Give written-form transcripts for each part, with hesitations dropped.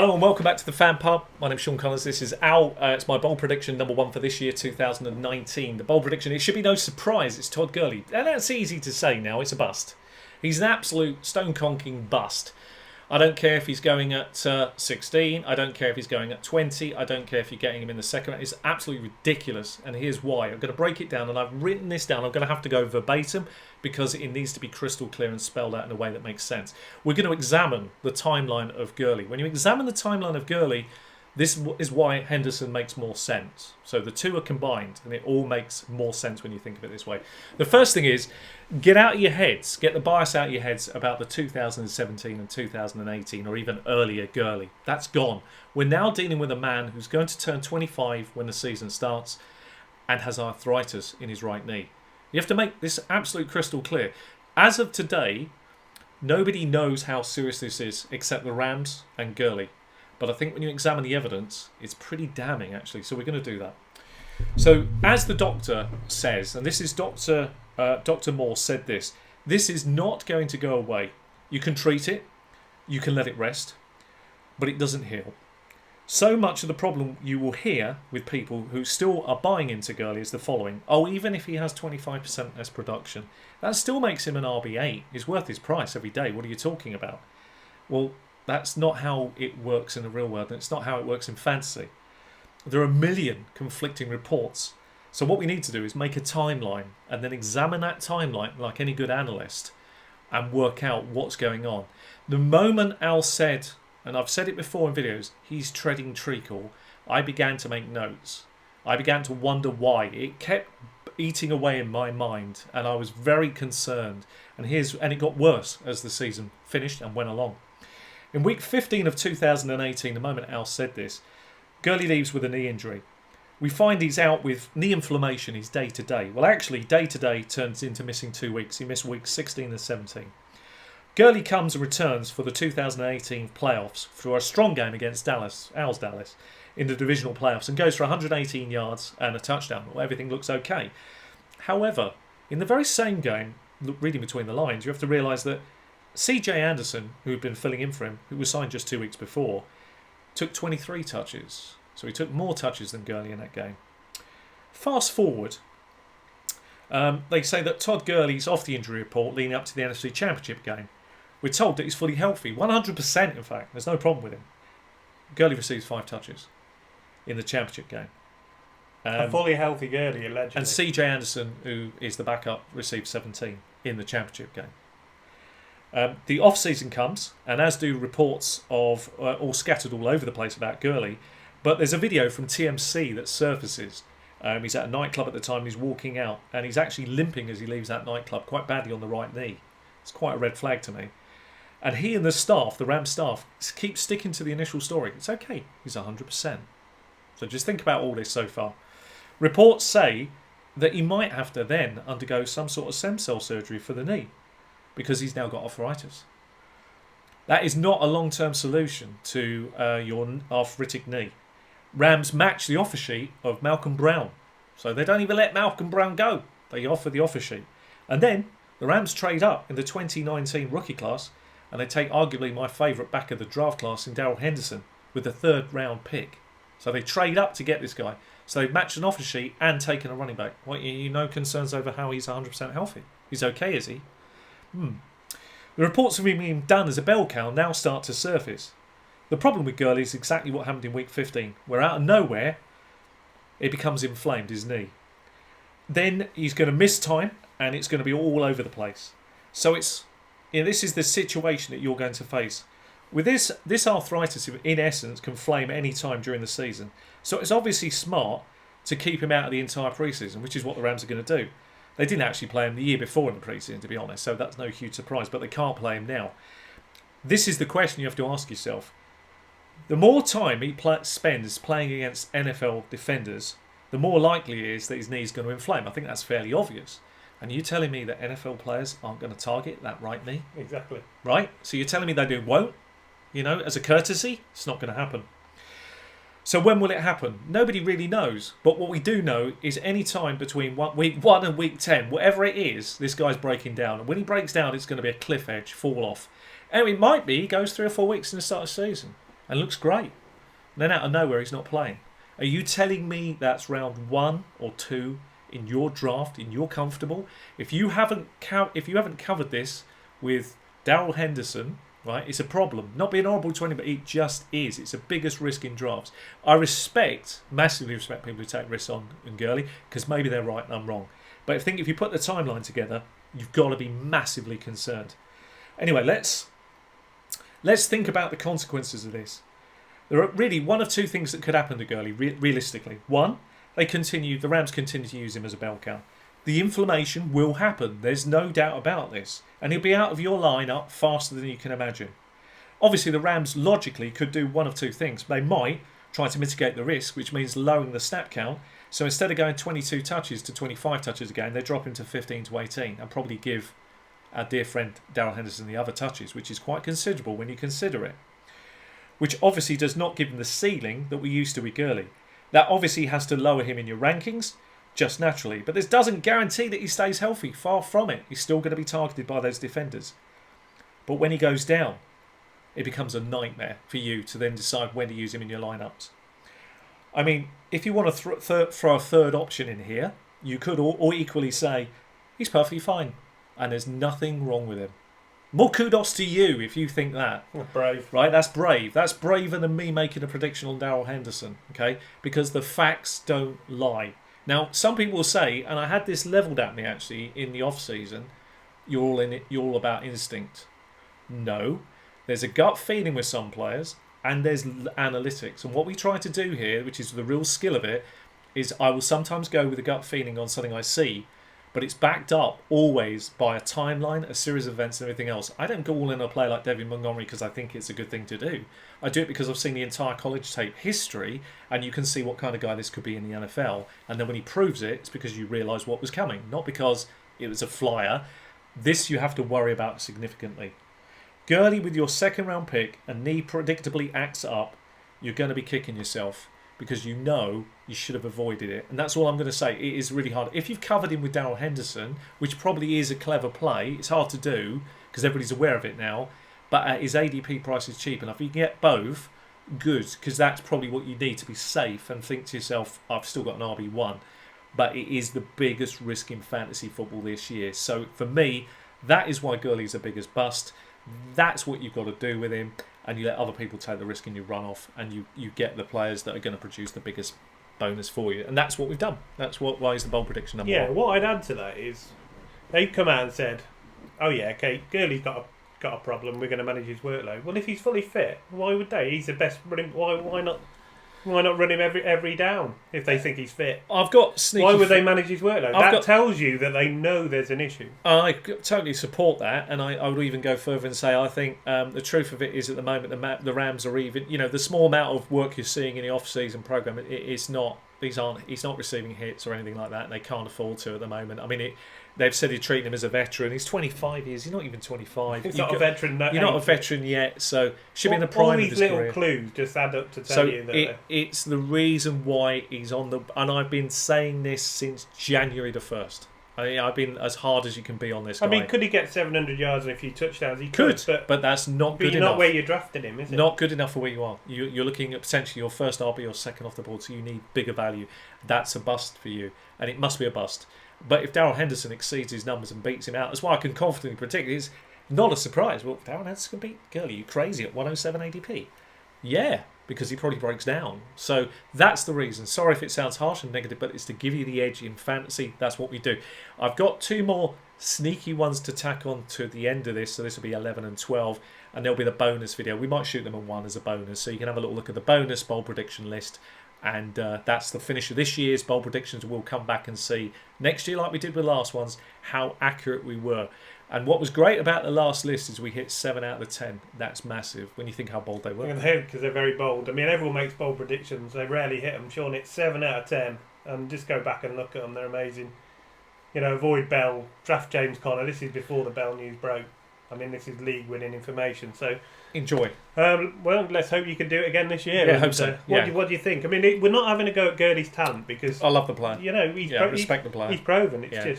Hello and welcome back to the Fan Pub. My name's Sean Collins. This is Al. It's my bold prediction number one for this year, 2019. The bold prediction, it should be no surprise, it's Todd Gurley. And that's easy to say now, it's a bust. He's an absolute stone-conking bust. I don't care if he's going at 16. I don't care if he's going at 20. I don't care if you're getting him in the second round. It's absolutely ridiculous. And here's why. I'm going to break it down, and I've written this down. I'm going to have to go verbatim because it needs to be crystal clear and spelled out in a way that makes sense. We're going to examine the timeline of Gurley. When you examine the timeline of Gurley, this is why Henderson makes more sense. So the two are combined, and it all makes more sense when you think of it this way. The first thing is, get out of your heads, get the bias out of your heads about the 2017 and 2018 or even earlier Gurley. That's gone. We're now dealing with a man who's going to turn 25 when the season starts and has arthritis in his right knee. You have to make this absolute crystal clear. As of today, nobody knows how serious this is except the Rams and Gurley. But I think when you examine the evidence, it's pretty damning actually. So we're going to do that. So as the doctor says, and this is Dr. Moore said this is not going to go away. You can treat it, you can let it rest, but it doesn't heal. So much of the problem you will hear with people who still are buying into Gurley is the following. Oh, even if he has 25% less production, that still makes him an RB8. He's worth his price every day. What are you talking about? Well, that's not how it works in the real world, and it's not how it works in fantasy. There are a million conflicting reports. So what we need to do is make a timeline and then examine that timeline like any good analyst and work out what's going on. The moment Al said, and I've said it before in videos, he's treading treacle, I began to make notes. I began to wonder why. It kept eating away in my mind and I was very concerned. And it got worse as the season finished and went along. In week 15 of 2018, the moment Al said this, Gurley leaves with a knee injury. We find he's out with knee inflammation, he's day-to-day. Well, actually, day-to-day turns into missing 2 weeks. He missed weeks 16 and 17. Gurley comes and returns for the 2018 playoffs through a strong game against Dallas, Al's Dallas, in the divisional playoffs and goes for 118 yards and a touchdown. Well, everything looks okay. However, in the very same game, reading between the lines, you have to realise that CJ Anderson, who had been filling in for him, who was signed just 2 weeks before, took 23 touches. So he took more touches than Gurley in that game. Fast forward, they say that Todd Gurley's off the injury report leading up to the NFC Championship game. We're told that he's fully healthy, 100% in fact. There's no problem with him. Gurley receives 5 touches in the Championship game. A fully healthy Gurley, allegedly. And CJ Anderson, who is the backup, received 17 in the Championship game. The off-season comes, and as do reports of all scattered all over the place about Gurley. But there's a video from TMC that surfaces. He's at a nightclub at the time, he's walking out, and he's actually limping as he leaves that nightclub, quite badly on the right knee. It's quite a red flag to me. And he and the staff, the Rams staff, keep sticking to the initial story. It's okay, he's 100%. So just think about all this so far. Reports say that he might have to then undergo some sort of stem cell surgery for the knee, because he's now got arthritis. That is not a long-term solution to your arthritic knee. Rams match the offer sheet of Malcolm Brown. So they don't even let Malcolm Brown go. They offer the offer sheet. And then the Rams trade up in the 2019 rookie class and they take arguably my favourite back of the draft class in Darrell Henderson with the 3rd round pick. So they trade up to get this guy. So they've matched an offer sheet and taken a running back. What, you know concerns over how he's 100% healthy? He's okay, is he? The reports of him being done as a bell cow now start to surface. The problem with Gurley is exactly what happened in week 15, where out of nowhere, it becomes inflamed, his knee. Then he's going to miss time, and it's going to be all over the place. So this is the situation that you're going to face. With this arthritis, in essence, can flame any time during the season. So it's obviously smart to keep him out of the entire preseason, which is what the Rams are going to do. They didn't actually play him the year before in the preseason, to be honest, so that's no huge surprise, but they can't play him now. This is the question you have to ask yourself. The more time he spends playing against NFL defenders, the more likely it is that his knee is going to inflame. I think that's fairly obvious. And you're telling me that NFL players aren't going to target that right knee? Exactly. Right? So you're telling me they won't? You know, as a courtesy? It's not going to happen. So when will it happen? Nobody really knows. But what we do know is any time between week 1 and week 10, whatever it is, this guy's breaking down. And when he breaks down, it's going to be a cliff edge, fall off. And it might be he goes 3 or 4 weeks in the start of the season. and looks great. Then out of nowhere, he's not playing. Are you telling me that's round 1 or 2 in your draft, and you're comfortable? If you haven't covered this with Darrell Henderson, right, it's a problem. Not being horrible to anybody, it just is. It's the biggest risk in drafts. I massively respect people who take risks on Gurley, because maybe they're right and I'm wrong. But I think if you put the timeline together, you've got to be massively concerned. Anyway, let's think about the consequences of this. There are really one of two things that could happen to Gurley, realistically. One, the Rams continue to use him as a bell cow. The inflammation will happen. There's no doubt about this. And he'll be out of your lineup faster than you can imagine. Obviously, the Rams logically could do one of two things. They might try to mitigate the risk, which means lowering the snap count. So instead of going 22 touches to 25 touches a game, they drop him to 15 to 18 and probably give our dear friend Darrell Henderson the other touches, which is quite considerable when you consider it. Which obviously does not give him the ceiling that we used to with Gurley. That obviously has to lower him in your rankings, just naturally. But this doesn't guarantee that he stays healthy. Far from it. He's still going to be targeted by those defenders. But when he goes down, it becomes a nightmare for you to then decide when to use him in your lineups. I mean, if you want to throw a third option in here, you could or equally say, he's perfectly fine. And there's nothing wrong with him. More kudos to you if you think that. Brave. Right, that's brave. That's braver than me making a prediction on Darrell Henderson, okay? Because the facts don't lie. Now, some people will say, and I had this levelled at me actually in the off-season, you're all about instinct. No. There's a gut feeling with some players, and there's analytics. And what we try to do here, which is the real skill of it, is I will sometimes go with a gut feeling on something I see, but it's backed up always by a timeline, a series of events and everything else. I don't go all in a play like David Montgomery because I think it's a good thing to do. I do it because I've seen the entire college tape history and you can see what kind of guy this could be in the NFL. And then when he proves it, it's because you realise what was coming, not because it was a flyer. This you have to worry about significantly. Gurley with your second round pick, and knee predictably acts up, you're going to be kicking yourself. Because you know you should have avoided it. And that's all I'm going to say. It is really hard. If you've covered him with Darrell Henderson, which probably is a clever play, it's hard to do because everybody's aware of it now. But his ADP price is cheap enough. If you can get both, good. Because that's probably what you need to be safe and think to yourself, I've still got an RB1. But it is the biggest risk in fantasy football this year. So for me, that is why Gurley's the biggest bust. That's what you've got to do with him. And you let other people take the risk and you run off and you get the players that are going to produce the biggest bonus for you. And that's what we've done. That's why is the bold prediction number 1. Yeah, what I'd add to that is they've come out and said, oh yeah, okay, Gurley's got a problem, we're going to manage his workload. Well, if he's fully fit, why would they? He's the best running. Why not run him every down if they think he's fit? I've got sneaky. Why would they manage his workload? That tells you that they know there's an issue. I totally support that, and I would even go further and say I think the truth of it is at the moment the Rams are even. The small amount of work you're seeing in the off-season program, it's not. He's not receiving hits or anything like that, and they can't afford to at the moment. I mean, they've said they're treating him as a veteran. He's 25 years. He's not even 25. He's not a veteran. You're not a veteran yet, so should be in the prime of his career. All these little clues just add up to tell you that. It's the reason why he's on the. And I've been saying this since January the 1st. I've been as hard as you can be on this guy. I mean, could he get 700 yards and a few touchdowns? He could, but that's not good enough. Not where you drafted him, is it? Not good enough for where you are. You're looking at potentially your first RB or second off the board, so you need bigger value. That's a bust for you, and it must be a bust. But if Darrell Henderson exceeds his numbers and beats him out, that's why I can confidently predict it's not a surprise. Well, Darrell Henderson can beat Gurley. You crazy at 107 ADP? Yeah, because he probably breaks down. So that's the reason. Sorry if it sounds harsh and negative, but it's to give you the edge in fantasy. That's what we do. I've got 2 more sneaky ones to tack on to the end of this. So this will be 11 and 12. And there'll be the bonus video. We might shoot them in one as a bonus. So you can have a little look at the bonus bold prediction list. And that's the finish of this year's bold predictions. We'll come back and see next year, like we did with the last ones, how accurate we were. And what was great about the last list is we hit 7 out of the 10. That's massive when you think how bold they were. Because they're very bold. I mean, everyone makes bold predictions. They rarely hit them. Sean, it's 7 out of 10. And just go back and look at them. They're amazing. Avoid Bell. Draft James Conner. This is before the Bell news broke. I mean, this is league-winning information. So, Enjoy. well, let's hope you can do it again this year. Yeah, I hope so. What do you think? I mean, we're not having a go at Gurley's talent because I love the player. you know Respect the player. he's proven. It's Yeah.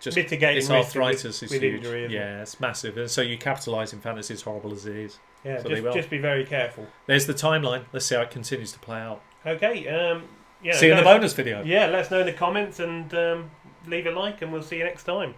just mitigating It's risk arthritis is with huge. injury. Isn't it? Yeah, it's massive. And so you capitalise in fantasy as horrible as it is. Yeah, So they will. just be very careful. There's the timeline. Let's see how it continues to play out. Okay. Yeah. See you in the bonus video. Yeah. Let us know in the comments and leave a like, and we'll see you next time.